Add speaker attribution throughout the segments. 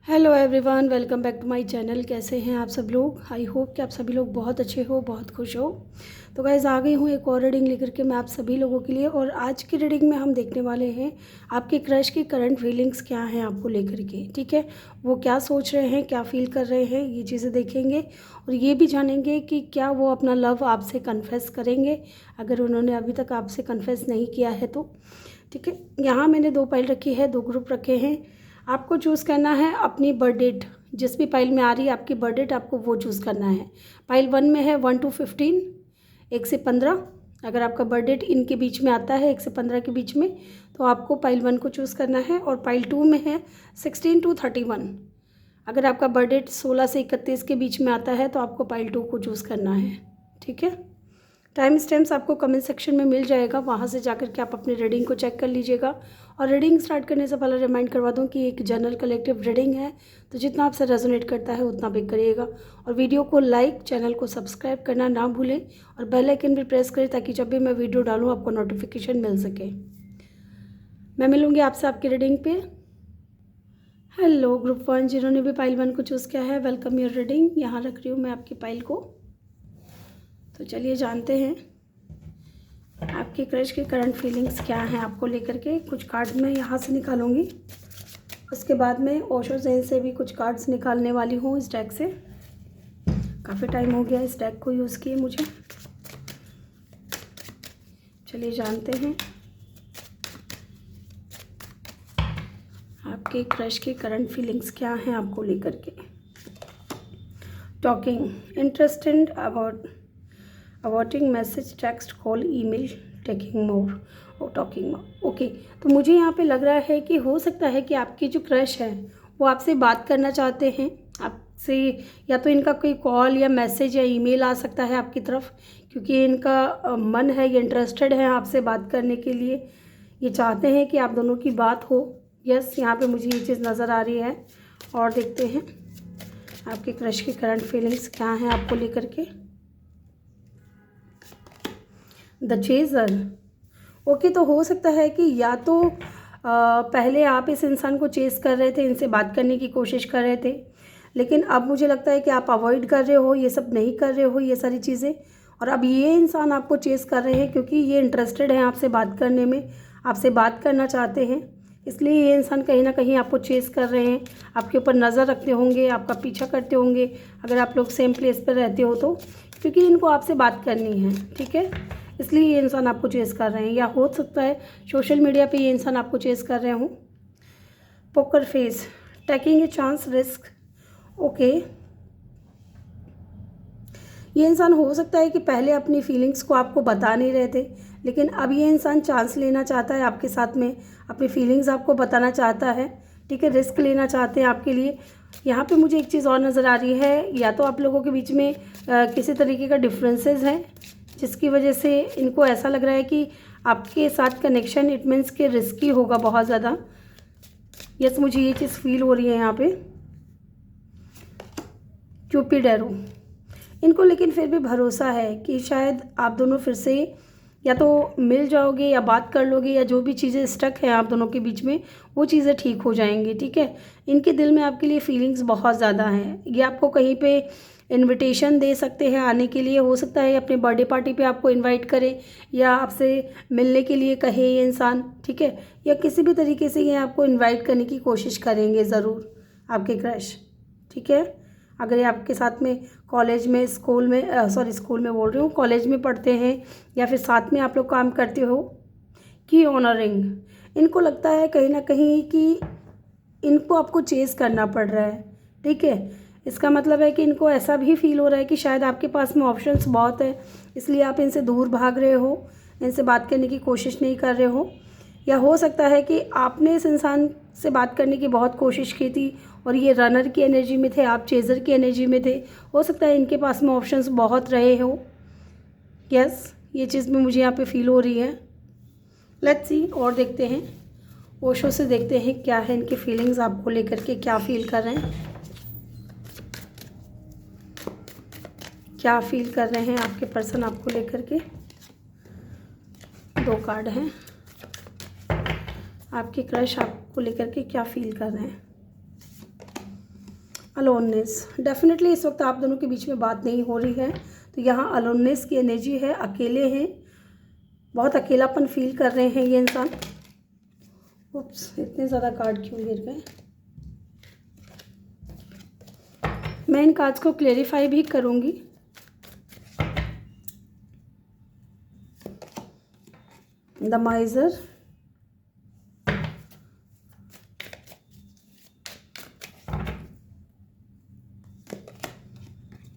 Speaker 1: Hello everyone, welcome back to my channel. कैसे हैं आप सब लोग? आई होप कि आप सभी लोग बहुत अच्छे हो, बहुत खुश हो। तो गाइस, आ गई हूँ एक और रीडिंग लेकर के मैं आप सभी लोगों के लिए। और आज की रीडिंग में हम देखने वाले हैं आपके क्रश की करंट फीलिंग्स क्या हैं आपको लेकर के। ठीक है, वो क्या सोच रहे हैं, क्या फील कर रहे हैं, ये चीज़ें देखेंगे। और ये भी जानेंगे कि क्या वो अपना लव आपसे कन्फेस करेंगे, अगर उन्होंने अभी तक आपसे कन्फेस नहीं किया है तो। ठीक है, यहाँ मैंने 2 पाइल रखी है, 2 ग्रुप रखे हैं। आपको चूज़ करना है अपनी बर्थ डेट, जिस भी पाइल में आ रही है आपकी बर्थ डेट, आपको वो चूज़ करना है। पाइल 1 में है 1 to 15, 1 से 15। अगर आपका बर्थ डेट इनके बीच में आता है 1 से 15 के बीच में, तो आपको पाइल 1 को चूज़ करना है। और पाइल 2 में है 16 to 31। अगर आपका बर्थ डेट 16 से 31 के बीच में आता है तो आपको पाइल 2 को चूज़ करना है। ठीक है, टाइम स्टैम्प्स आपको कमेंट सेक्शन में मिल जाएगा, वहाँ से जाकर के आप अपनी रीडिंग को चेक कर लीजिएगा। और रीडिंग स्टार्ट करने से पहले रिमाइंड करवा दूँ कि एक जनरल कलेक्टिव रीडिंग है, तो जितना आपसे रेजोनेट करता है उतना पिक करिएगा। और वीडियो को लाइक, चैनल को सब्सक्राइब करना ना भूलें और बेल आइकन भी प्रेस करें, ताकि जब भी मैं वीडियो डालूँ आपको नोटिफिकेशन मिल सके। मैं मिलूँगी आपसे आपकी रीडिंग पे। हेलो ग्रुप 1, जिन्होंने भी पाइल 1 को चूज़ किया है, वेलकम योर रीडिंग। यहाँ रख रही हूँ मैं आपकी पाइल को। तो चलिए जानते हैं आपके क्रश की करंट फीलिंग्स क्या हैं आपको लेकर के। कुछ कार्ड मैं यहाँ से निकालूंगी, उसके बाद में ओशो ज़ेन से भी कुछ कार्ड्स निकालने वाली हूँ इस डेक से। काफ़ी टाइम हो गया इस डेक को यूज़ किए मुझे। चलिए जानते हैं आपके क्रश की करंट फीलिंग्स क्या हैं आपको लेकर के। Talking, interested abouting message, text, call, email, taking more और टॉकिंग मोर। ओके, तो मुझे यहाँ पे लग रहा है कि हो सकता है कि आपकी जो क्रश है वो आपसे बात करना चाहते हैं आपसे, या तो इनका कोई कॉल या मैसेज या ईमेल आ सकता है आपकी तरफ, क्योंकि इनका मन है, ये इंटरेस्टेड है आपसे बात करने के लिए। ये चाहते हैं कि आप दोनों की बात हो। यस, यहाँ पे मुझे ये चीज़ नज़र आ रही है। और देखते हैं आपके क्रश की करंट फीलिंग्स क्या हैं आपको लेकर के। The chaser. ओके, तो हो सकता है कि या तो पहले आप इस इंसान को चेज़ कर रहे थे, इनसे बात करने की कोशिश कर रहे थे, लेकिन अब मुझे लगता है कि आप अवॉइड कर रहे हो, ये सब नहीं कर रहे हो, ये सारी चीज़ें। और अब ये इंसान आपको चेज़ कर रहे हैं क्योंकि ये इंटरेस्टेड हैं आपसे बात करने में, आपसे बात करना चाहते हैं। इसलिए ये इंसान कहीं ना कहीं आपको चेज़ कर रहे हैं, आपके ऊपर नज़र रखते होंगे, आपका पीछा करते होंगे, अगर आप लोग सेम प्लेस पर रहते हो तो, क्योंकि इनको आपसे बात करनी है। ठीक है, इसलिए ये इंसान आपको चेज़ कर रहे हैं, या हो सकता है सोशल मीडिया पे ये इंसान आपको चेज़ कर रहे हों। Poker face, taking a chance, risk. Okay, ये इंसान हो सकता है कि पहले अपनी फीलिंग्स को आपको बता नहीं रहे थे, लेकिन अब ये इंसान चांस लेना चाहता है आपके साथ में, अपनी फीलिंग्स आपको बताना चाहता है। ठीक है, रिस्क लेना चाहते हैं आपके लिए। यहाँ पे मुझे एक चीज़ और नज़र आ रही है, या तो आप लोगों के बीच में किसी तरीके का डिफरेंसेस हैं, जिसकी वजह से इनको ऐसा लग रहा है कि आपके साथ कनेक्शन इट मीन्स के रिस्की होगा बहुत ज़्यादा। यस, मुझे ये चीज़ फील हो रही है यहाँ पे। क्यूपिड एरो, इनको लेकिन फिर भी भरोसा है कि शायद आप दोनों फिर से या तो मिल जाओगे या बात कर लोगे, या जो भी चीज़ें स्टक हैं आप दोनों के बीच में वो चीज़ें ठीक हो जाएंगी। ठीक है, इनके दिल में आपके लिए फीलिंग्स बहुत ज़्यादा हैं। ये आपको कहीं पे इनविटेशन दे सकते हैं आने के लिए, हो सकता है अपने बर्थडे पार्टी पे आपको इनवाइट करे, या आपसे मिलने के लिए कहे ये इंसान। ठीक है, या किसी भी तरीके से ये आपको इनवाइट करने की कोशिश करेंगे ज़रूर आपके क्रश। ठीक है, अगर ये आपके साथ में कॉलेज में, स्कूल में, स्कूल में बोल रही हूँ, कॉलेज में पढ़ते हैं, या फिर साथ में आप लोग काम करते हो। की ऑनरिंग, इनको लगता है कहीं ना कहीं कि इनको आपको चेज़ करना पड़ रहा है। ठीक है, इसका मतलब है कि इनको ऐसा भी फील हो रहा है कि शायद आपके पास में ऑप्शंस बहुत है, इसलिए आप इनसे दूर भाग रहे हो, इनसे बात करने की कोशिश नहीं कर रहे हो। या हो सकता है कि आपने इस इंसान से बात करने की बहुत कोशिश की थी और ये रनर की एनर्जी में थे, आप चेज़र की एनर्जी में थे। हो सकता है इनके पास में ऑप्शंस बहुत रहे हो। यस, ये चीज़ भी मुझे यहाँ पे फील हो रही है। लेट्स सी, और देखते हैं ओशो से, देखते हैं क्या है इनकी फीलिंग्स आपको लेकर के, क्या फील कर रहे हैं, क्या फील कर रहे हैं आपके पर्सन आपको लेकर के। 2 कार्ड हैं, आपके क्रश आपको लेकर के क्या फील कर रहे हैं। अलोननेस, डेफिनेटली इस वक्त आप दोनों के बीच में बात नहीं हो रही है, तो यहाँ अलोननेस की एनर्जी है, अकेले हैं, बहुत अकेलापन फील कर रहे हैं ये इंसान। उप्स, इतने ज़्यादा कार्ड क्यों गिर गए। मैं इन कार्ड्स को क्लेरिफाई भी करूँगी। The माइजर,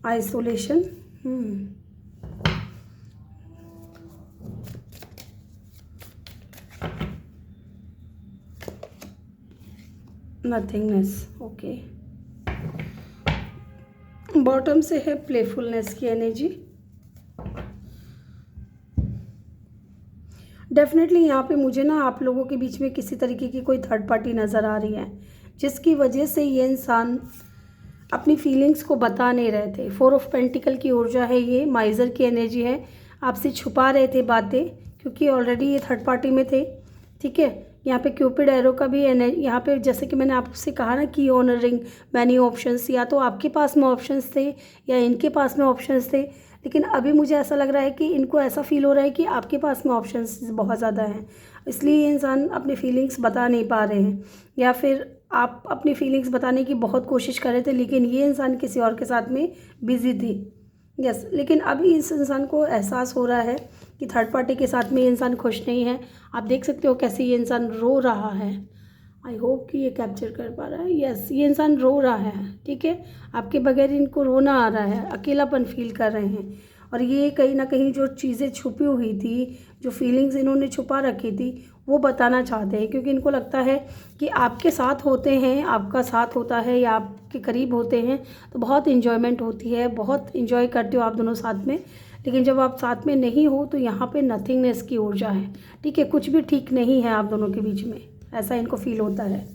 Speaker 1: isolation, nothingness, okay. Bottom से है प्लेफुलनेस की एनर्जी। डेफिनेटली यहाँ पे मुझे ना आप लोगों के बीच में किसी तरीके की कोई थर्ड पार्टी नज़र आ रही है, जिसकी वजह से ये इंसान अपनी फीलिंग्स को बता नहीं रहे थे। 4 ऑफ पेंटिकल की ऊर्जा है, ये माइजर की एनर्जी है। आपसे छुपा रहे थे बातें क्योंकि ऑलरेडी ये थर्ड पार्टी में थे, ठीक है। यहाँ पे क्यूपिड एरो का भी एनर्जी, यहाँ पे जैसे कि मैंने आपसे कहा ना कि ऑनरिंग मैनी ऑप्शंस, या तो आपके पास में ऑप्शंस थे या इनके पास में ऑप्शंस थे, लेकिन अभी मुझे ऐसा लग रहा है कि इनको ऐसा फील हो रहा है कि आपके पास में ऑप्शंस बहुत ज़्यादा हैं, इसलिए ये इंसान अपनी फीलिंग्स बता नहीं पा रहे हैं, या फिर आप अपनी फीलिंग्स बताने की बहुत कोशिश कर रहे थे, लेकिन ये इंसान किसी और के साथ में बिजी थी। यस, लेकिन अभी इस इंसान को एहसास हो रहा है कि थर्ड पार्टी के साथ में ये इंसान खुश नहीं है। आप देख सकते हो कैसे ये इंसान रो रहा है। आई होप कि ये कैप्चर कर पा रहा है। यस, ये इंसान रो रहा है, ठीक है। आपके बगैर इनको रोना आ रहा है, अकेलापन फील कर रहे हैं, और ये कहीं ना कहीं जो चीज़ें छुपी हुई थी, जो फीलिंग्स इन्होंने छुपा रखी थी, वो बताना चाहते हैं, क्योंकि इनको लगता है कि आपके साथ होते हैं, आपका साथ होता है या आपके करीब होते हैं तो बहुत इन्जॉयमेंट होती है, बहुत इन्जॉय करते हो आप दोनों साथ में। लेकिन जब आप साथ में नहीं हो तो यहाँ पे नथिंगनेस की ऊर्जा है, ठीक है। कुछ भी ठीक नहीं है आप दोनों के बीच में, ऐसा इनको फील होता है।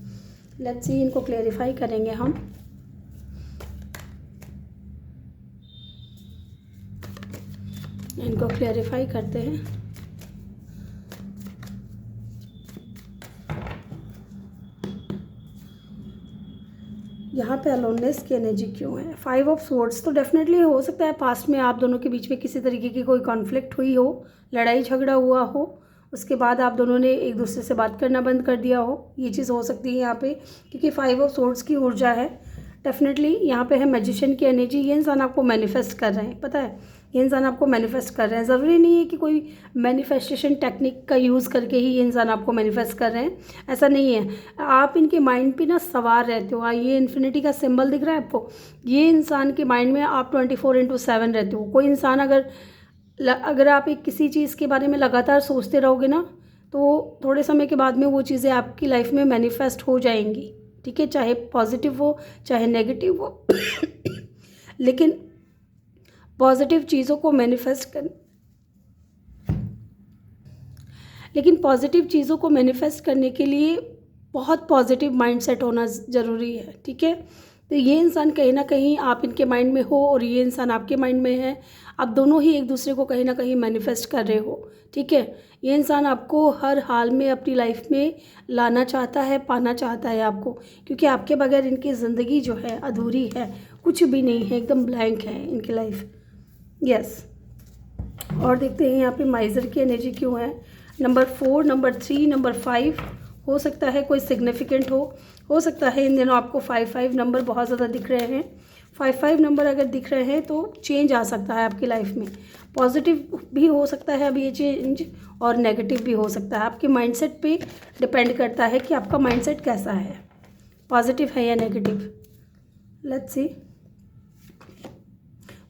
Speaker 1: लेट्स सी, इनको क्लेरिफाई करेंगे हम। इनको क्लेरिफाई करते हैं। यहाँ पे अलोननेस की एनर्जी क्यों है? 5 ऑफ स्वॉर्ड्स, तो डेफिनेटली हो सकता है पास्ट में आप दोनों के बीच में किसी तरीके की कोई कॉन्फ्लिक्ट हुई हो, लड़ाई झगड़ा हुआ हो, उसके बाद आप दोनों ने एक दूसरे से बात करना बंद कर दिया हो, ये चीज़ हो सकती है यहाँ पे, क्योंकि 5 ऑफ स्वॉर्ड्स की ऊर्जा है। डेफिनेटली यहाँ पे है मैजिशियन की एनर्जी। ये इंसान आपको मैनिफेस्ट कर रहे हैं, पता है, ये इंसान आपको मैनिफेस्ट कर रहे हैं। ज़रूरी नहीं है कि कोई मैनिफेस्टेशन टेक्निक का यूज़ करके ही ये इंसान आपको मैनिफेस्ट कर रहे हैं, ऐसा नहीं है। आप इनके माइंड पे ना सवार रहते हो। ये इन्फिनिटी का सिंबल दिख रहा है आपको, ये इंसान के माइंड में आप 24/7 रहते हो। कोई इंसान अगर आप एक किसी चीज़ के बारे में लगातार सोचते रहोगे ना, तो थोड़े समय के बाद में वो चीज़ें आपकी लाइफ में मैनिफेस्ट हो जाएंगी, ठीक है, चाहे पॉजिटिव हो चाहे नेगेटिव हो। लेकिन पॉजिटिव चीज़ों को मैनिफेस्ट करने के लिए बहुत पॉजिटिव माइंडसेट होना ज़रूरी है, ठीक है। तो ये इंसान कहीं ना कहीं आप इनके माइंड में हो और ये इंसान आपके माइंड में है। आप दोनों ही एक दूसरे को कहीं ना कहीं मैनिफेस्ट कर रहे हो, ठीक है। ये इंसान आपको हर हाल में अपनी लाइफ में लाना चाहता है, पाना चाहता है आपको, क्योंकि आपके बगैर इनकी ज़िंदगी जो है अधूरी है, कुछ भी नहीं है, एकदम ब्लैंक है इनकी लाइफ। यस, और देखते हैं यहाँ पे माइजर की एनर्जी क्यों है। नंबर 4, नंबर 3, नंबर 5 हो सकता है कोई सिग्निफिकेंट हो सकता है इन दिनों आपको 5-5 नंबर बहुत ज़्यादा दिख रहे हैं। 5-5 नंबर अगर दिख रहे हैं तो चेंज आ सकता है आपकी लाइफ में। पॉजिटिव भी हो सकता है अभी ये चेंज, और नेगेटिव भी हो सकता है। आपके माइंडसेट पे डिपेंड करता है कि आपका माइंडसेट कैसा है, पॉजिटिव है या negative. Let's see,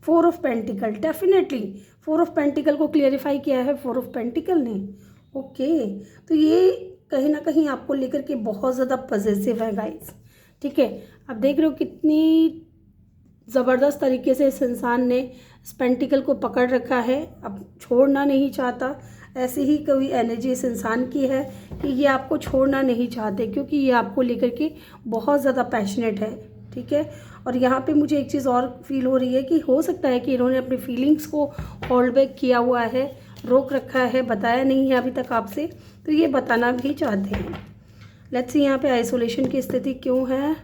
Speaker 1: 4 of pentacle, definitely 4 of pentacle को क्लियरिफाई किया है 4 ऑफ पेंटिकल ने। ओके, तो ये कहीं ना कहीं आपको लेकर के बहुत ज़्यादा पॉजिटिव है गाइस, ठीक है। आप देख रहे हो कितनी ज़बरदस्त तरीके से इस इंसान ने इस पेंटिकल को पकड़ रखा है, अब छोड़ना नहीं चाहता। ऐसी ही कोई एनर्जी इस इंसान की है कि ये आपको छोड़ना नहीं चाहते, क्योंकि ये आपको लेकर के बहुत ज़्यादा पैशनेट है, ठीक है। और यहाँ पे मुझे एक चीज़ और फील हो रही है कि हो सकता है कि इन्होंने अपनी फीलिंग्स को होल्ड बैक किया हुआ है, रोक रखा है, बताया नहीं है अभी तक आपसे, तो ये बताना भी चाहते हैं। लेट्स सी यहाँ पे आइसोलेशन की स्थिति क्यों है।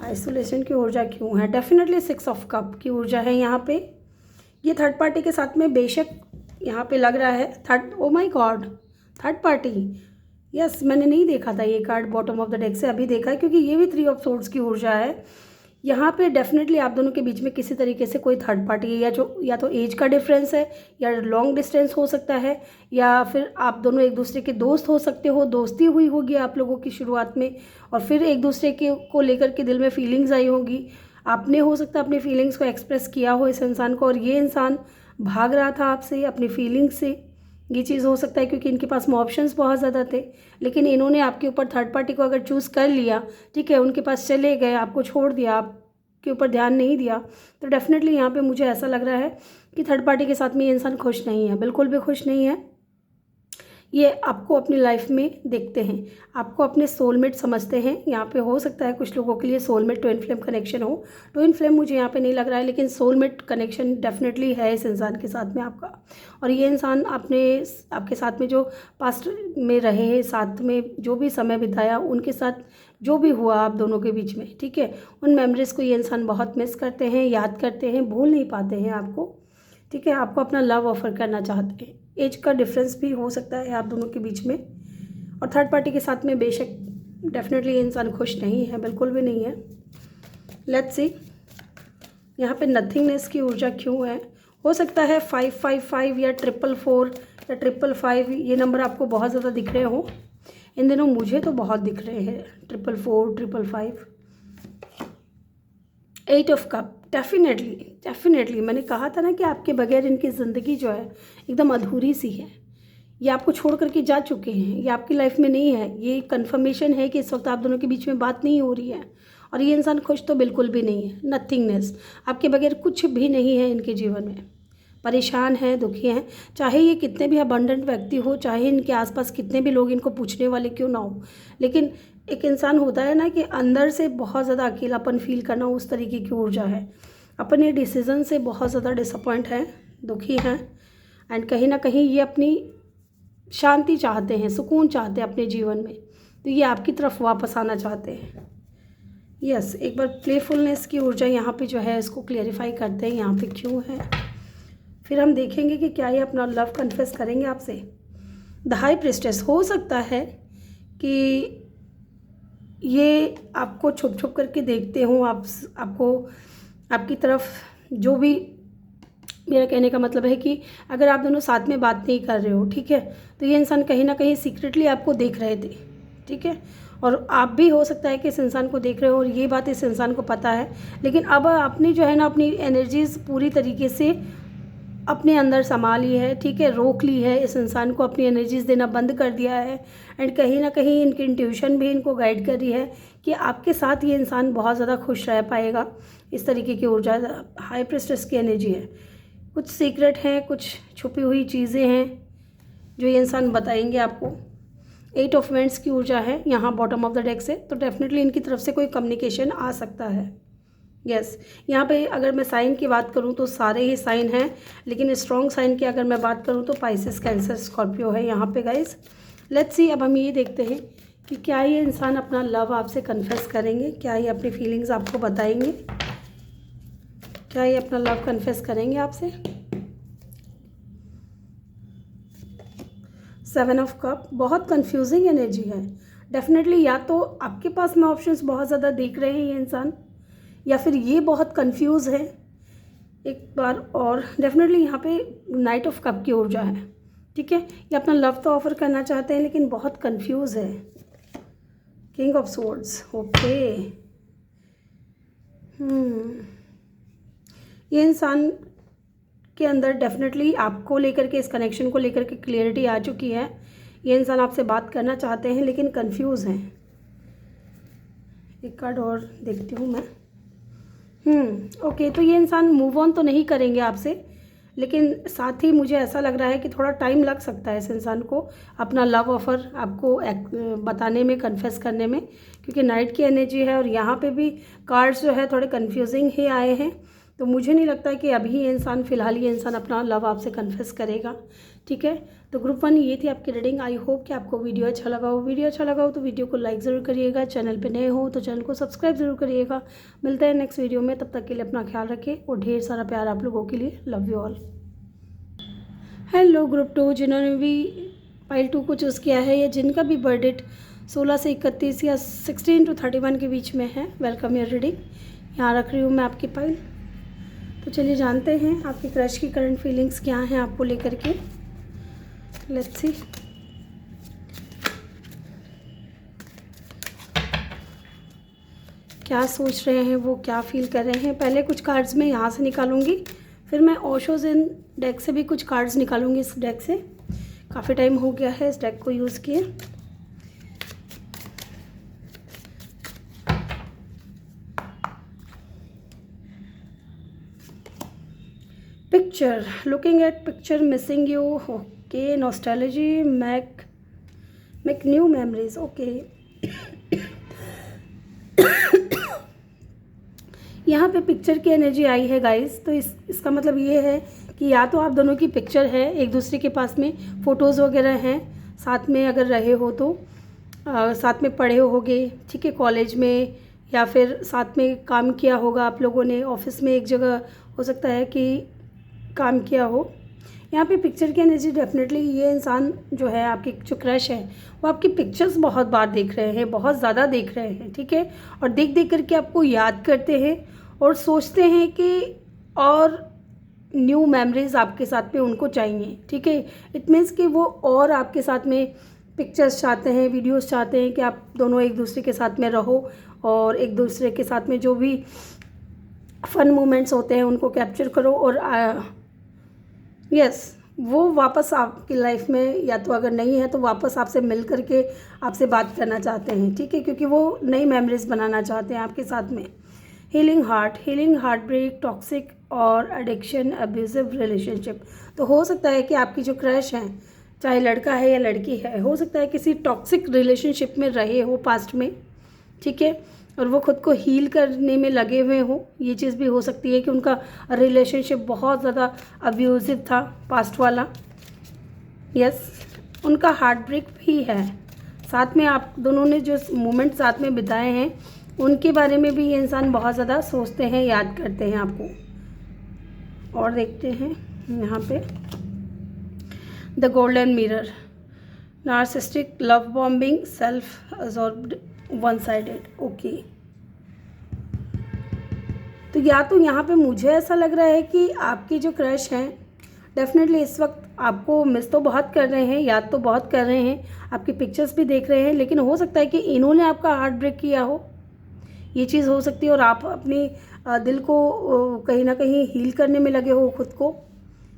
Speaker 1: आइसोलेशन की ऊर्जा क्यों है? डेफिनेटली 6 ऑफ कप की ऊर्जा है यहाँ पे। ये थर्ड पार्टी के साथ में बेशक यहाँ पे लग रहा है third, oh my God, third party. Yes, मैंने नहीं देखा था ये card bottom of the deck से, अभी देखा है, क्योंकि ये भी 3 ऑफ सोर्ड्स की ऊर्जा है। यहाँ पे डेफिनेटली आप दोनों के बीच में किसी तरीके से कोई थर्ड पार्टी है, या तो एज का डिफरेंस है, या लॉन्ग डिस्टेंस हो सकता है, या फिर आप दोनों एक दूसरे के दोस्त हो सकते हो, दोस्ती हुई होगी आप लोगों की शुरुआत में, और फिर एक दूसरे के को लेकर के दिल में फीलिंग्स आई होगी। आपने हो सकता है अपनी फीलिंग्स को एक्सप्रेस किया हो इस इंसान को, और ये इंसान भाग रहा था आपसे अपनी फीलिंग्स से। ये चीज़ हो सकता है क्योंकि इनके पास में ऑप्शंस बहुत ज़्यादा थे, लेकिन इन्होंने आपके ऊपर थर्ड पार्टी को अगर चूज़ कर लिया, ठीक है, उनके पास चले गए, आपको छोड़ दिया, आपके ऊपर ध्यान नहीं दिया, तो डेफिनेटली यहाँ पे मुझे ऐसा लग रहा है कि थर्ड पार्टी के साथ में ये इंसान खुश नहीं है, बिल्कुल भी खुश नहीं है। ये आपको अपनी लाइफ में देखते हैं, आपको अपने सोलमेट समझते हैं। यहाँ पे हो सकता है कुछ लोगों के लिए सोलमेट ट्विन फ्लेम कनेक्शन हो। ट्विन फ्लेम मुझे यहाँ पे नहीं लग रहा है, लेकिन सोलमेट कनेक्शन डेफिनेटली है इस इंसान के साथ में आपका। और ये इंसान आपके साथ में जो पास्ट में रहे, साथ में जो भी समय बिताया, उनके साथ जो भी हुआ आप दोनों के बीच में, ठीक है, उन मेमोरीज़ को ये इंसान बहुत मिस करते हैं, याद करते हैं, भूल नहीं पाते हैं आपको, ठीक है। आपको अपना लव ऑफर करना चाहते हैं। एज का डिफरेंस भी हो सकता है आप दोनों के बीच में, और थर्ड पार्टी के साथ में बेशक डेफिनेटली इंसान खुश नहीं है, बिल्कुल भी नहीं है। लेट्स सी यहाँ पे नथिंगनेस की ऊर्जा क्यों है? हो सकता है 555 या 444 या 555 ये नंबर आपको बहुत ज़्यादा दिख रहे हो इन दिनों। मुझे तो बहुत दिख रहे हैं 444, 555, 8 ऑफ कप। डेफिनेटली मैंने कहा था ना कि आपके बगैर इनकी ज़िंदगी जो है एकदम अधूरी सी है। ये आपको छोड़ करके जा चुके हैं, ये आपकी लाइफ में नहीं है। ये कंफर्मेशन है कि इस वक्त आप दोनों के बीच में बात नहीं हो रही है, और ये इंसान खुश तो बिल्कुल भी नहीं है। नथिंगनेस, आपके बगैर कुछ भी नहीं है इनके जीवन में। परेशान हैं, दुखी हैं, चाहे ये कितने भी अबंडेंट व्यक्ति हो, चाहे इनके आसपास कितने भी लोग इनको पूछने वाले क्यों ना हो, लेकिन एक इंसान होता है ना कि अंदर से बहुत ज़्यादा अकेलापन फील करना, उस तरीके की ऊर्जा है। अपने डिसीज़न से बहुत ज़्यादा डिसअपॉइंट हैं, दुखी हैं, एंड कहीं ना कहीं ये अपनी शांति चाहते हैं, सुकून चाहते हैं अपने जीवन में, तो ये आपकी तरफ वापस आना चाहते हैं। यस, एक बार प्लेफुलनेस की ऊर्जा यहाँ पे जो है इसको क्लियरिफाई करते हैं, यहाँ पे क्यों है, फिर हम देखेंगे कि क्या ये अपना लव कन्फेस करेंगे आपसे। द हाई प्रिस्टेस, हो सकता है कि ये आपको छुप छुप करके देखते हों, आपको आपकी तरफ, जो भी मेरा कहने का मतलब है कि अगर आप दोनों साथ में बात नहीं कर रहे हो, ठीक है, तो ये इंसान कहीं ना कहीं सीक्रेटली आपको देख रहे थे, ठीक है, और आप भी हो सकता है कि इस इंसान को देख रहे हो और ये बात इस इंसान को पता है, लेकिन अब आपने जो है ना अपनी एनर्जीज़ पूरी तरीके से अपने अंदर संभाल ली है, ठीक है, रोक ली है, इस इंसान को अपनी एनर्जीज़ देना बंद कर दिया है, एंड कहीं ना कहीं इनकी इंट्यूशन भी इनको गाइड कर रही है कि आपके साथ ये इंसान बहुत ज़्यादा खुश रह पाएगा। इस तरीके की ऊर्जा हाई प्रिस्टेस की एनर्जी है। कुछ सीक्रेट हैं, कुछ छुपी हुई चीज़ें हैं जो ये इंसान बताएंगे आपको। 8 ऑफ वेंट्स की ऊर्जा है यहाँ बॉटम ऑफ द डेक से, तो डेफिनेटली इनकी तरफ से कोई कम्युनिकेशन आ सकता है। यस, यहाँ पे अगर मैं साइन की बात करूँ तो सारे ही साइन हैं, लेकिन स्ट्रॉन्ग साइन की अगर मैं बात करूँ तो पाइसेस, कैंसर, स्कॉर्पियो है यहाँ पे गाइस। लेट्स सी, अब हम ये देखते हैं कि क्या ये इंसान अपना लव आपसे कन्फेस करेंगे, क्या ये अपनी फीलिंग्स आपको बताएंगे, क्या ये अपना लव कन्फेस करेंगे आपसे। 7 ऑफ कप, बहुत कंफ्यूजिंग एनर्जी है। डेफिनेटली या तो आपके पास में ऑप्शंस बहुत ज़्यादा देख रहे हैं ये इंसान, या फिर ये बहुत कंफ्यूज है। एक बार और डेफिनेटली यहाँ पे नाइट ऑफ कप की ऊर्जा है, ठीक है, ये अपना लव तो ऑफर करना चाहते हैं लेकिन बहुत कंफ्यूज है। किंग ऑफ सोर्ड्स, ओके, ये इंसान के अंदर डेफिनेटली आपको लेकर के, इस कनेक्शन को लेकर के क्लियरिटी आ चुकी है। ये इंसान आपसे बात करना चाहते हैं लेकिन कंफ्यूज हैं। एक कार्ड और देखती हूँ मैं। ओके, तो ये इंसान मूव ऑन तो नहीं करेंगे आपसे, लेकिन साथ ही मुझे ऐसा लग रहा है कि थोड़ा टाइम लग सकता है इस इंसान को अपना लव ऑफ़र आपको बताने में, कन्फेस करने में, क्योंकि नाइट की एनर्जी है और यहाँ पे भी कार्ड्स जो है थोड़े कंफ्यूजिंग ही आए हैं। तो मुझे नहीं लगता कि अभी ये इंसान फ़िलहाल ये इंसान अपना लव आपसे कन्फेस करेगा, ठीक है। तो ग्रुप 1 ये थी आपकी रीडिंग। आई होप कि आपको वीडियो अच्छा लगा हो। वीडियो अच्छा लगा हो तो वीडियो को लाइक ज़रूर करिएगा। चैनल पे नए हो तो चैनल को सब्सक्राइब ज़रूर करिएगा। मिलते हैं नेक्स्ट वीडियो में, तब तक के लिए अपना ख्याल रखें और ढेर सारा प्यार आप लोगों के लिए। Love you all. Hello group 2, जिन्होंने भी पाइल 2 को चूज़ किया है या जिनका भी बर्थ डेट 16 से 31 या 16 to 31 के बीच में है, वेलकम योर रीडिंग। यहाँ रख रही हूँ मैं आपकी पाइल। तो चलिए जानते हैं आपकी क्रश की करंट फीलिंग्स क्या हैं आपको लेकर के। Let's see. क्या सोच रहे हैं वो, क्या फील कर रहे हैं। पहले कुछ कार्ड्स मैं यहाँ से निकालूंगी, फिर मैं ओशो ज़ेन डेक से भी कुछ कार्ड्स निकालूंगी। इस डेक से काफ़ी टाइम हो गया है इस डेक को यूज़ किए। Picture, looking at picture, missing you, okay. Nostalgia, make new memories, okay. यहाँ पे पिक्चर की एनर्जी आई है गाइस, तो इसका मतलब ये है कि या तो आप दोनों की पिक्चर है एक दूसरे के पास में, फ़ोटोज़ वगैरह हैं, साथ में अगर रहे हो तो साथ में पढ़े होगे, ठीक है, कॉलेज में, या फिर साथ में काम किया होगा आप लोगों ने, ऑफिस में एक जगह हो सकता है कि काम किया हो। यहाँ पे पिक्चर की एनर्जी डेफिनेटली ये इंसान जो है, आपकी जो क्रश है, वो आपकी पिक्चर्स बहुत बार देख रहे हैं, बहुत ज़्यादा देख रहे हैं, ठीक है। और देख देख करके आपको याद करते हैं और सोचते हैं कि और न्यू मेमोरीज आपके साथ में उनको चाहिए, ठीक है। इट मीन्स कि वो और आपके साथ में पिक्चर्स चाहते हैं, वीडियोस चाहते हैं कि आप दोनों एक दूसरे के साथ में रहो और एक दूसरे के साथ में जो भी फन मोमेंट्स होते हैं उनको कैप्चर करो और यस वो वापस आपकी लाइफ में, या तो अगर नहीं है तो वापस आपसे मिल करके आपसे बात करना चाहते हैं, ठीक है, क्योंकि वो नई मेमोरीज बनाना चाहते हैं आपके साथ में। हीलिंग हार्ट ब्रेक, टॉक्सिक और एडिक्शन, अब्यूजिव रिलेशनशिप। तो हो सकता है कि आपकी जो क्रश है, चाहे लड़का है या लड़की है, हो सकता है किसी टॉक्सिक रिलेशनशिप में रहे हो पास्ट में, ठीक है, और वो खुद को हील करने में लगे हुए हो। ये चीज़ भी हो सकती है कि उनका रिलेशनशिप बहुत ज़्यादा अब्यूजिव था पास्ट वाला। यस, उनका हार्ट ब्रेक भी है। साथ में आप दोनों ने जो मोमेंट साथ में बिताए हैं उनके बारे में भी ये इंसान बहुत ज़्यादा सोचते हैं, याद करते हैं आपको। और देखते हैं यहाँ पे the golden mirror, narcissistic, love bombing, self absorbed, one sided, okay. तो या तो यहाँ पे मुझे ऐसा लग रहा है कि आपकी जो क्रश हैं डेफिनेटली इस वक्त आपको मिस तो बहुत कर रहे हैं, याद तो बहुत कर रहे हैं, आपकी पिक्चर्स भी देख रहे हैं, लेकिन हो सकता है कि इन्होंने आपका हार्ट ब्रेक किया हो, ये चीज़ हो सकती है। और आप अपनी दिल को कहीं ना कहीं हील करने में लगे हो खुद को।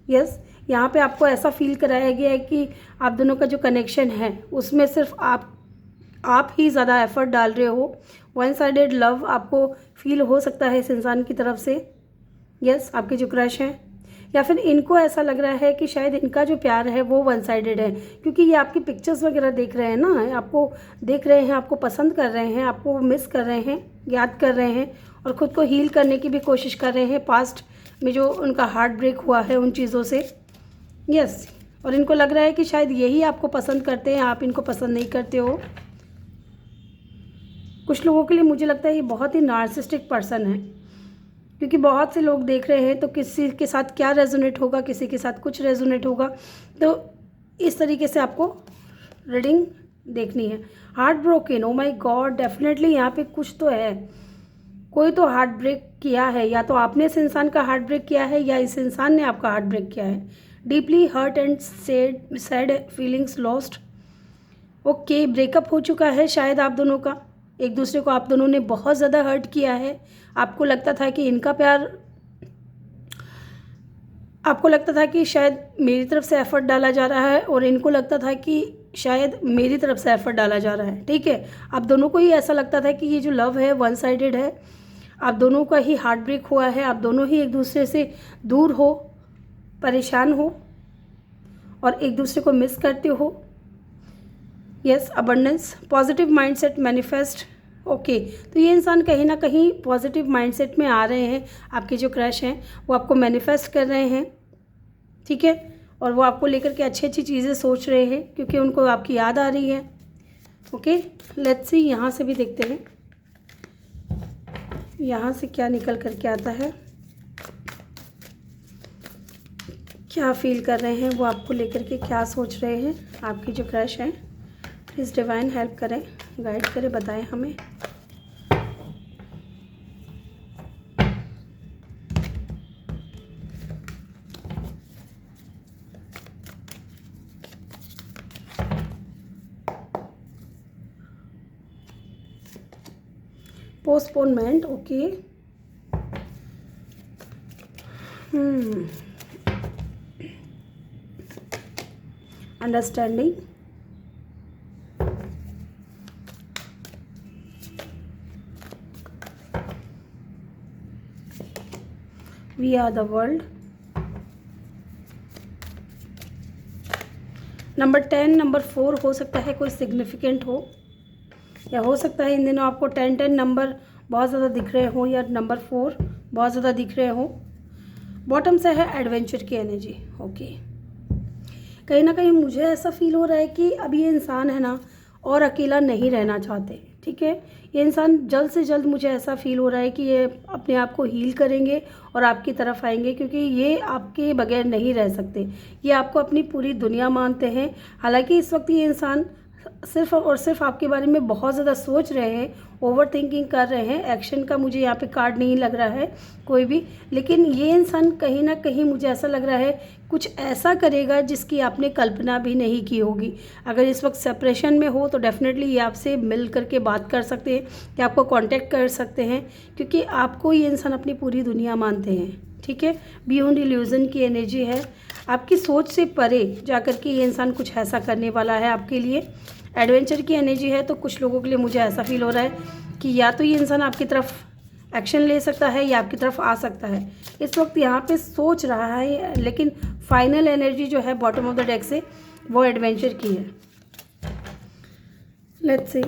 Speaker 1: यस, यहाँ पे आपको ऐसा फील कराया गया है कि आप दोनों का जो कनेक्शन है उसमें सिर्फ आप ही ज़्यादा एफर्ट डाल रहे हो। वन साइडेड लव आपको फील हो सकता है इस इंसान की तरफ से। यस, आपके जो क्रश हैं, या फिर इनको ऐसा लग रहा है कि शायद इनका जो प्यार है वो वन साइडेड है, क्योंकि ये आपकी पिक्चर्स वगैरह देख रहे हैं ना, आपको देख रहे हैं, आपको पसंद कर रहे हैं, आपको मिस कर रहे हैं, याद कर रहे हैं और ख़ुद को हील करने की भी कोशिश कर रहे हैं पास्ट में जो उनका हार्ट ब्रेक हुआ है उन चीज़ों से। यस, और इनको लग रहा है कि शायद यही आपको पसंद करते हैं, आप इनको पसंद नहीं करते हो। कुछ लोगों के लिए मुझे लगता है ये बहुत ही नार्सिसिस्टिक पर्सन है, क्योंकि बहुत से लोग देख रहे हैं तो किसी के साथ क्या रेजोनेट होगा, किसी के साथ कुछ रेजोनेट होगा। तो इस तरीके से आपको रीडिंग देखनी है। Heart broken, oh my God, definitely यहाँ पे कुछ तो है, कोई तो हार्ट ब्रेक किया है, या तो आपने इस इंसान का हार्ट ब्रेक किया है या इस इंसान ने आपका हार्ट ब्रेक किया है। Deeply hurt and sad feelings lost, okay. Breakup हो चुका है शायद आप दोनों का, एक दूसरे को आप दोनों ने बहुत ज़्यादा हर्ट किया है। आपको लगता था कि इनका प्यार, आपको लगता था कि शायद मेरी तरफ से एफ़र्ट डाला जा रहा है और इनको लगता था कि शायद मेरी तरफ से एफ़र्ट डाला जा रहा है, ठीक है। आप दोनों को ही ऐसा लगता था कि ये जो लव है वन साइडेड है, आप दोनों का ही हार्ट ब्रेक हुआ है, आप दोनों ही एक दूसरे से दूर हो, परेशान हो और एक दूसरे को मिस करते हो। Yes, abundance, positive mindset manifest, okay, तो ये इंसान कहीं ना कहीं पॉजिटिव माइंडसेट में आ रहे हैं। आपके जो क्रश हैं वो आपको मैनिफेस्ट कर रहे हैं, ठीक है, और वो आपको लेकर के अच्छी अच्छी चीज़ें सोच रहे हैं क्योंकि उनको आपकी याद आ रही है। ओके, लेट्स सी, यहाँ से भी देखते हैं यहाँ से क्या निकल कर के आता है, क्या फील कर रहे हैं वो आपको लेकर के, क्या सोच रहे हैं आपके जो क्रश हैं। प्लीज़ डिवाइन हेल्प करें, गाइड करें, बताएं हमें। Postponement, okay, understanding, we are the world, number 10, number 4 हो सकता है कोई सिग्निफिकेंट हो, या हो सकता है इन दिनों आपको 10 नंबर बहुत ज़्यादा दिख रहे हो, या नंबर 4 बहुत ज़्यादा दिख रहे हो। बॉटम से है एडवेंचर की एनर्जी। ओके, कहीं ना कहीं मुझे ऐसा फील हो रहा है कि अब ये इंसान है ना और अकेला नहीं रहना चाहते, ठीक है। ये इंसान जल्द से जल्द, मुझे ऐसा फील हो रहा है कि ये अपने आप को हील करेंगे और आपकी तरफ आएंगे, क्योंकि ये आपके बगैर नहीं रह सकते। ये आपको अपनी पूरी दुनिया मानते हैं। हालांकि इस वक्त ये इंसान सिर्फ और सिर्फ आपके बारे में बहुत ज़्यादा सोच रहे हैं, ओवर थिंकिंग कर रहे हैं। एक्शन का मुझे यहाँ पे कार्ड नहीं लग रहा है कोई भी, लेकिन ये इंसान कहीं ना कहीं मुझे ऐसा लग रहा है कुछ ऐसा करेगा जिसकी आपने कल्पना भी नहीं की होगी। अगर इस वक्त सेपरेशन में हो तो डेफिनेटली ये आपसे मिल करके बात कर सकते हैं, कि आपको कांटेक्ट कर सकते हैं, क्योंकि आपको ये इंसान अपनी पूरी दुनिया मानते हैं, ठीक है। बियॉन्ड इल्यूजन की एनर्जी है, आपकी सोच से परे जाकर के ये इंसान कुछ ऐसा करने वाला है आपके लिए। एडवेंचर की एनर्जी है, तो कुछ लोगों के लिए मुझे ऐसा फील हो रहा है कि या तो ये इंसान आपकी तरफ एक्शन ले सकता है या आपकी तरफ आ सकता है। इस वक्त यहाँ पे सोच रहा है, लेकिन फाइनल एनर्जी जो है बॉटम ऑफ द डेक से वो एडवेंचर की है। लेट्स सी,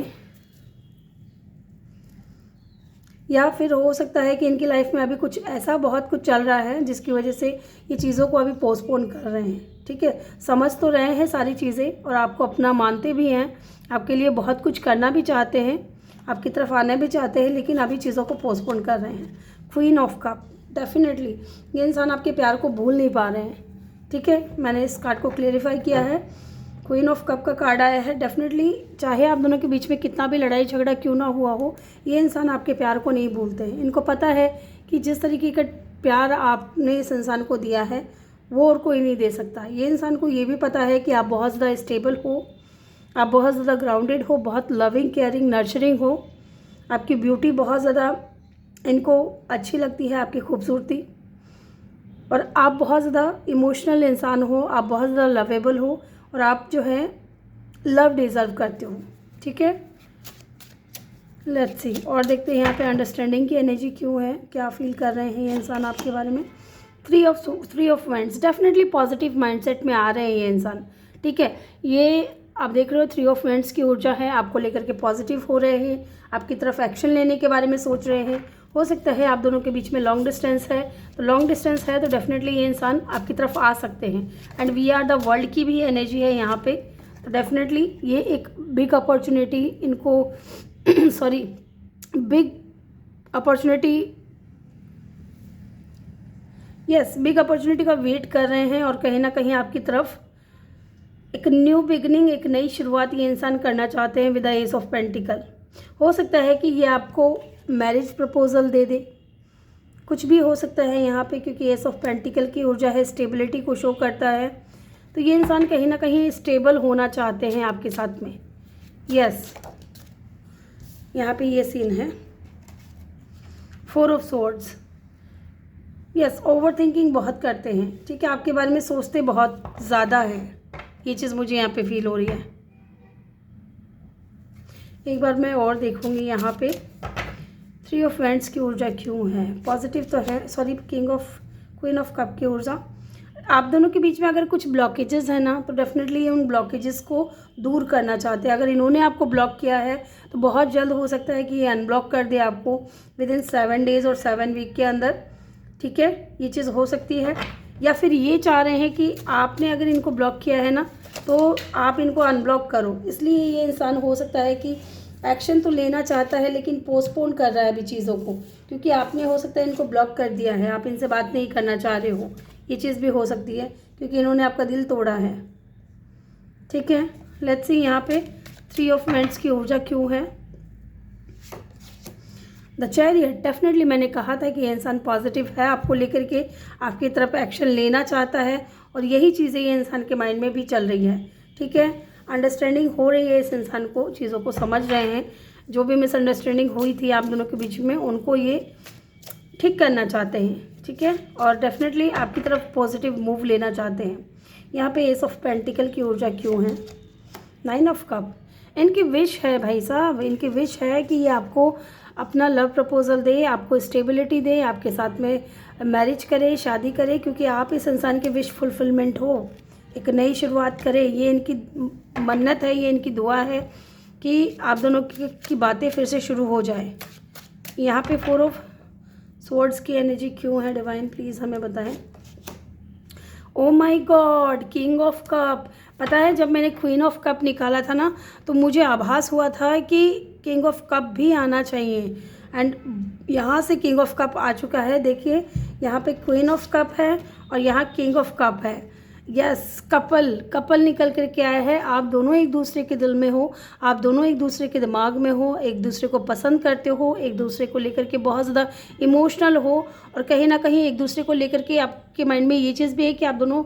Speaker 1: या फिर हो सकता है कि इनकी लाइफ में अभी कुछ ऐसा बहुत कुछ चल रहा है जिसकी वजह से ये चीज़ों को अभी पोस्टपोन कर रहे हैं, ठीक है। समझ तो रहे हैं सारी चीज़ें और आपको अपना मानते भी हैं, आपके लिए बहुत कुछ करना भी चाहते हैं, आपकी तरफ आना भी चाहते हैं, लेकिन अभी चीज़ों को पोस्टपोन कर रहे हैं। क्वीन ऑफ कप, डेफिनेटली ये इंसान आपके प्यार को भूल नहीं पा रहे हैं, ठीक है। मैंने इस कार्ड को क्लेरिफाई किया है। क्वीन ऑफ कप का कार्ड आया है। डेफिनेटली चाहे आप दोनों के बीच में कितना भी लड़ाई झगड़ा क्यों ना हुआ हो, ये इंसान आपके प्यार को नहीं भूलते हैं। इनको पता है कि जिस तरीके का प्यार आपने इस इंसान को दिया है वो और कोई नहीं दे सकता। ये इंसान को ये भी पता है कि आप बहुत ज़्यादा स्टेबल हो, आप बहुत ज़्यादा ग्राउंडेड हो, बहुत लविंग, केयरिंग, नर्चरिंग हो। आपकी ब्यूटी बहुत ज़्यादा इनको अच्छी लगती है, आपकी खूबसूरती, और आप बहुत ज़्यादा इमोशनल इंसान हो, आप बहुत ज़्यादा लवेबल हो, और आप जो है लव डिज़र्व करते हो, ठीक है। लेट्स सी, और देखते हैं यहाँ पे अंडरस्टैंडिंग की एनर्जी क्यों है, क्या फील कर रहे हैं ये इंसान आपके बारे में। Three of wands, definitely positive mindset में आ रहे हैं ये इंसान, ठीक है। ये आप देख रहे हो 3 ऑफ वांड्स की ऊर्जा है, आपको लेकर के पॉजिटिव हो रहे हैं, आपकी तरफ एक्शन लेने के बारे में सोच रहे हैं। हो सकता है आप दोनों के बीच में लॉन्ग डिस्टेंस है, तो लॉन्ग डिस्टेंस है तो डेफिनेटली ये इंसान आपकी तरफ आ सकते हैं। And we are the world की भी एनर्जी है यहाँ पे, तो डेफिनेटली ये एक बिग अपॉर्चुनिटी इनको sorry big opportunity, yes, big opportunity का वेट कर रहे हैं, और कहीं ना कहीं आपकी तरफ एक न्यू बिगनिंग, एक नई शुरुआत ये इंसान करना चाहते हैं with the S of pentacle. हो सकता है कि ये आपको मैरिज प्रपोजल दे दे, कुछ भी हो सकता है यहाँ पे, क्योंकि एस ऑफ पेंटिकल की ऊर्जा है, स्टेबिलिटी को शो करता है। तो ये इंसान कहीं ना कहीं स्टेबल होना चाहते हैं आपके साथ में, यस। यहाँ पे ये सीन है 4 of swords, yes. Over thinking बहुत करते हैं, ठीक है, आपके बारे में सोचते बहुत ज़्यादा है, ये चीज़ मुझे यहाँ पे फील हो रही है। एक बार मैं और देखूँगी यहाँ पे 3 ऑफ वांड्स की ऊर्जा क्यों है। पॉजिटिव तो है, सॉरी, क्वीन ऑफ कप की ऊर्जा, आप दोनों के बीच में अगर कुछ ब्लॉकेजेस है ना, तो डेफिनेटली ये उन ब्लॉकेजेस को दूर करना चाहते हैं। अगर इन्होंने आपको ब्लॉक किया है तो बहुत जल्द हो सकता है कि ये अनब्लॉक कर दे आपको विदिन 7 डेज़ और 7 वीक के अंदर। ठीक है, ये चीज़ हो सकती है। या फिर ये चाह रहे हैं कि आपने अगर इनको ब्लॉक किया है ना, तो आप इनको अनब्लॉक करो। इसलिए ये इंसान हो सकता है कि एक्शन तो लेना चाहता है लेकिन पोस्टपोन कर रहा है अभी चीज़ों को, क्योंकि आपने हो सकता है इनको ब्लॉक कर दिया है, आप इनसे बात नहीं करना चाह रहे हो। ये चीज़ भी हो सकती है क्योंकि इन्होंने आपका दिल तोड़ा है। ठीक है, लेट्स सी यहाँ पे 3 ऑफ वांड्स की ऊर्जा क्यों है। द चैरियट, डेफिनेटली मैंने कहा था कि ये इंसान पॉजिटिव है, आपको लेकर के आपकी तरफ एक्शन लेना चाहता है और यही चीज़ें ये इंसान के माइंड में भी चल रही है। ठीक है, अंडरस्टैंडिंग हो रही है इस इंसान को, चीज़ों को समझ रहे हैं। जो भी मिसअंडरस्टैंडिंग हुई थी आप दोनों के बीच में, उनको ये ठीक करना चाहते हैं। ठीक है, और डेफिनेटली आपकी तरफ पॉजिटिव मूव लेना चाहते हैं। यहाँ पे एस ऑफ पेंटिकल की ऊर्जा क्यों है। 9 ऑफ कप, इनकी विश है भाई साहब, इनकी विश है कि ये आपको अपना लव प्रपोजल दे, आपको स्टेबिलिटी दे, आपके साथ में मैरिज करे, शादी करे, क्योंकि आप इस इंसान की विश फुलफिलमेंट हो, एक नई शुरुआत करे। ये इनकी मन्नत है, ये इनकी दुआ है कि आप दोनों की बातें फिर से शुरू हो जाए। यहाँ पे 4 ऑफ स्वॉर्ड्स की एनर्जी क्यों है डिवाइन, प्लीज़ हमें बताएं। Oh my God, king of cup. पता है जब मैंने क्वीन ऑफ कप निकाला था ना, तो मुझे आभास हुआ था कि किंग ऑफ कप भी आना चाहिए, एंड यहाँ से किंग ऑफ कप आ चुका है। देखिए यहाँ पे क्वीन ऑफ कप है और यहाँ किंग ऑफ कप है। यस, कपल निकल कर के आया है। आप दोनों एक दूसरे के दिल में हो, आप दोनों एक दूसरे के दिमाग में हो, एक दूसरे को पसंद करते हो, एक दूसरे को लेकर के बहुत ज़्यादा इमोशनल हो, और कहीं ना कहीं एक दूसरे को लेकर के आपके माइंड में ये चीज़ भी है कि आप दोनों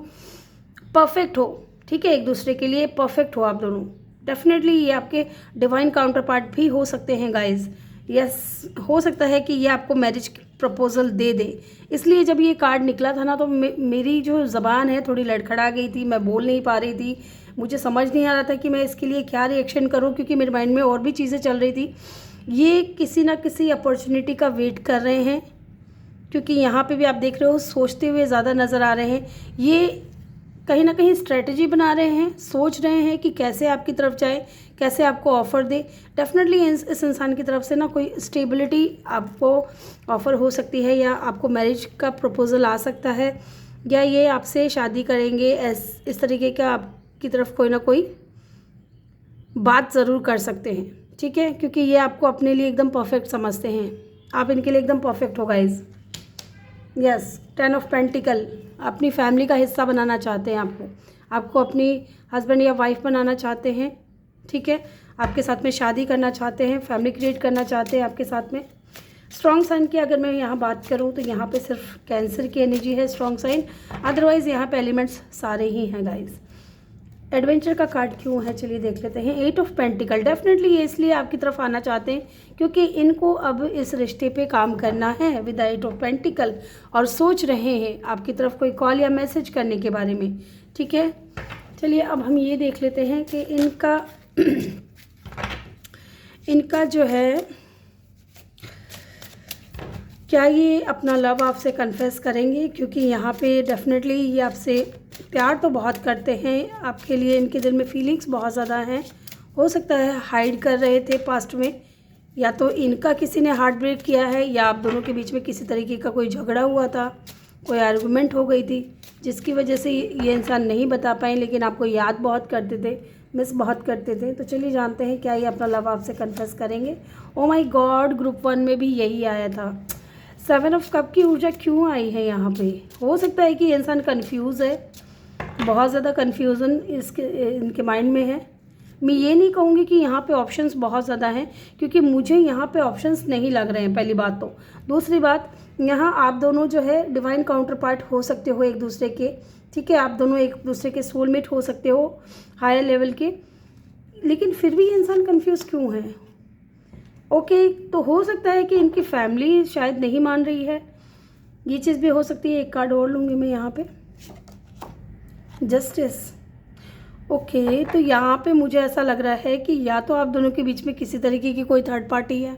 Speaker 1: परफेक्ट हो। ठीक है, एक दूसरे के लिए परफेक्ट हो आप दोनों। डेफिनेटली ये आपके डिवाइन काउंटर पार्ट भी हो सकते हैं गाइज। यस, हो सकता है कि ये आपको मैरिज प्रपोजल दे दे। इसलिए जब ये कार्ड निकला था ना, तो मेरी जो ज़बान है थोड़ी लड़खड़ा गई थी, मैं बोल नहीं पा रही थी, मुझे समझ नहीं आ रहा था कि मैं इसके लिए क्या रिएक्शन करूं, क्योंकि मेरे माइंड में और भी चीज़ें चल रही थी। ये किसी ना किसी अपॉर्चुनिटी का वेट कर रहे हैं, क्योंकि यहाँ पे भी आप देख रहे हो सोचते हुए ज़्यादा नज़र आ रहे हैं। ये कहीं ना कहीं स्ट्रेटजी बना रहे हैं, सोच रहे हैं कि कैसे आपकी तरफ जाए, कैसे आपको ऑफ़र दे। डेफिनेटली इस इंसान की तरफ से ना कोई स्टेबिलिटी आपको ऑफ़र हो सकती है, या आपको मैरिज का प्रपोज़ल आ सकता है, या ये आपसे शादी करेंगे, इस तरीके का आपकी तरफ कोई ना कोई बात ज़रूर कर सकते हैं। ठीक है, क्योंकि ये आपको अपने लिए एकदम परफेक्ट समझते हैं, आप इनके लिए एकदम परफेक्ट हो गाइज। यस, 10 ऑफ पेंटिकल, अपनी फैमिली का हिस्सा बनाना चाहते हैं आपको अपनी हस्बैंड या वाइफ बनाना चाहते हैं। ठीक है, आपके साथ में शादी करना चाहते हैं, फैमिली क्रिएट करना चाहते हैं आपके साथ में। स्ट्रॉन्ग साइन की अगर मैं यहाँ बात करूँ तो यहाँ पे सिर्फ कैंसर की एनर्जी है स्ट्रॉन्ग साइन, अदरवाइज़ यहाँ पे एलिमेंट्स सारे ही हैं गाइज। एडवेंचर का कार्ड क्यों है, चलिए देख लेते हैं। 8 ऑफ पेंटिकल, डेफिनेटली ये इसलिए आपकी तरफ आना चाहते हैं क्योंकि इनको अब इस रिश्ते पे काम करना है विद 8 ऑफ पेंटिकल, और सोच रहे हैं आपकी तरफ कोई कॉल या मैसेज करने के बारे में। ठीक है, चलिए अब हम ये देख लेते हैं कि इनका जो है, क्या ये अपना लव आपसे कन्फेस करेंगे, क्योंकि यहाँ पे डेफिनेटली ये आपसे प्यार तो बहुत करते हैं, आपके लिए इनके दिल में फीलिंग्स बहुत ज़्यादा हैं। हो सकता है हाइड कर रहे थे पास्ट में, या तो इनका किसी ने हार्ट ब्रेक किया है, या आप दोनों के बीच में किसी तरीके का कोई झगड़ा हुआ था, कोई आर्गुमेंट हो गई थी, जिसकी वजह से ये इंसान नहीं बता पाए, लेकिन आपको याद बहुत करते थे, मिस बहुत करते थे। तो चलिए जानते हैं क्या ये अपना लव आपसे कन्फेस करेंगे। ओ माय गॉड, ग्रुप 1 में भी यही आया था। 7 ऑफ कप की ऊर्जा क्यों आई है यहाँ पे। हो सकता है कि ये इंसान कन्फ्यूज़ है, बहुत ज़्यादा कन्फ्यूज़न इनके माइंड में है। मैं ये नहीं कहूँगी कि यहाँ पे ऑप्शंस बहुत ज़्यादा हैं, क्योंकि मुझे यहाँ पे ऑप्शंस नहीं लग रहे हैं, पहली बात तो। दूसरी बात, यहाँ आप दोनों जो है डिवाइन काउंटर पार्ट हो सकते हो एक दूसरे के। ठीक है, आप दोनों एक दूसरे के सोलमेट हो सकते हो हायर लेवल के, लेकिन फिर भी ये इंसान कन्फ्यूज़ क्यों है। ओके, तो हो सकता है कि इनकी फैमिली शायद नहीं मान रही है, ये चीज़ भी हो सकती है। एक कार्ड और लूँगी मैं यहाँ पे, जस्टिस। ओके, तो यहाँ पे मुझे ऐसा लग रहा है कि या तो आप दोनों के बीच में किसी तरीके की कोई थर्ड पार्टी है।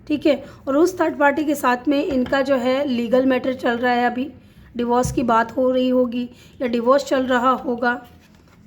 Speaker 1: ठीक है, और उस थर्ड पार्टी के साथ में इनका जो है लीगल मैटर चल रहा है अभी। डिवोर्स की बात हो रही होगी या डिवोर्स चल रहा होगा।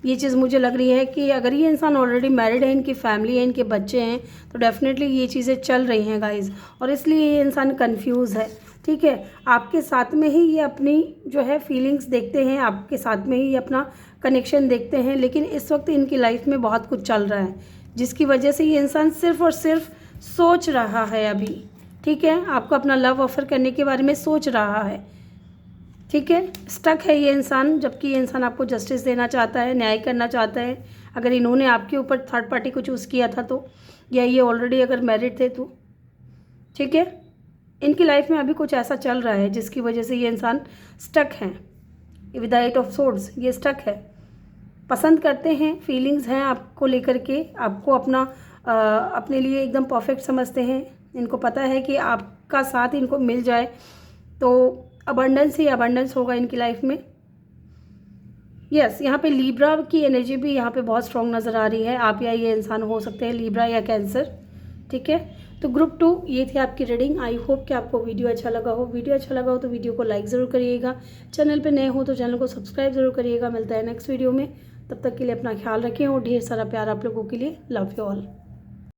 Speaker 1: ये चीज़ मुझे लग रही है कि अगर ये इंसान ऑलरेडी मैरिड है, इनकी फैमिली है, इनके बच्चे हैं, तो डेफिनेटली ये चीज़ें चल रही हैं गाइज़, और इसलिए ये इंसान कंफ्यूज है। ठीक है, आपके साथ में ही ये अपनी जो है फीलिंग्स देखते हैं, आपके साथ में ही ये अपना कनेक्शन देखते हैं, लेकिन इस वक्त इनकी लाइफ में बहुत कुछ चल रहा है जिसकी वजह से ये इंसान सिर्फ़ और सिर्फ सोच रहा है अभी। ठीक है, आपको अपना लव ऑफ़र करने के बारे में सोच रहा है। ठीक है, स्टक है ये इंसान, जबकि ये इंसान आपको जस्टिस देना चाहता है, न्याय करना चाहता है। अगर इन्होंने आपके ऊपर थर्ड पार्टी को चूज़ किया था तो, या ये ऑलरेडी अगर मैरिड थे तो। ठीक है, इनकी लाइफ में अभी कुछ ऐसा चल रहा है जिसकी वजह से ये इंसान स्टक हैं। With the eight of swords ये स्टक है, पसंद करते हैं, फीलिंग्स हैं आपको लेकर के, आपको अपना अपने लिए एकदम परफेक्ट समझते हैं। इनको पता है कि आपका साथ इनको मिल जाए तो अबंडेंस ही अबंडेंस होगा इनकी लाइफ में। यस, यहाँ पे लीब्रा की एनर्जी भी यहाँ पे बहुत स्ट्रॉन्ग नज़र आ रही है। आप या ये इंसान हो सकते हैं लीब्रा या कैंसर। ठीक है, तो ग्रुप 2 ये थी आपकी रीडिंग। आई होप कि आपको वीडियो अच्छा लगा हो। वीडियो अच्छा लगा हो तो वीडियो को लाइक ज़रूर करिएगा, चैनल पे नए हो तो चैनल को सब्सक्राइब ज़रूर करिएगा। मिलता है नेक्स्ट वीडियो में, तब तक के लिए अपना ख्याल रखें और ढेर सारा प्यार आप लोगों के लिए। Love you all.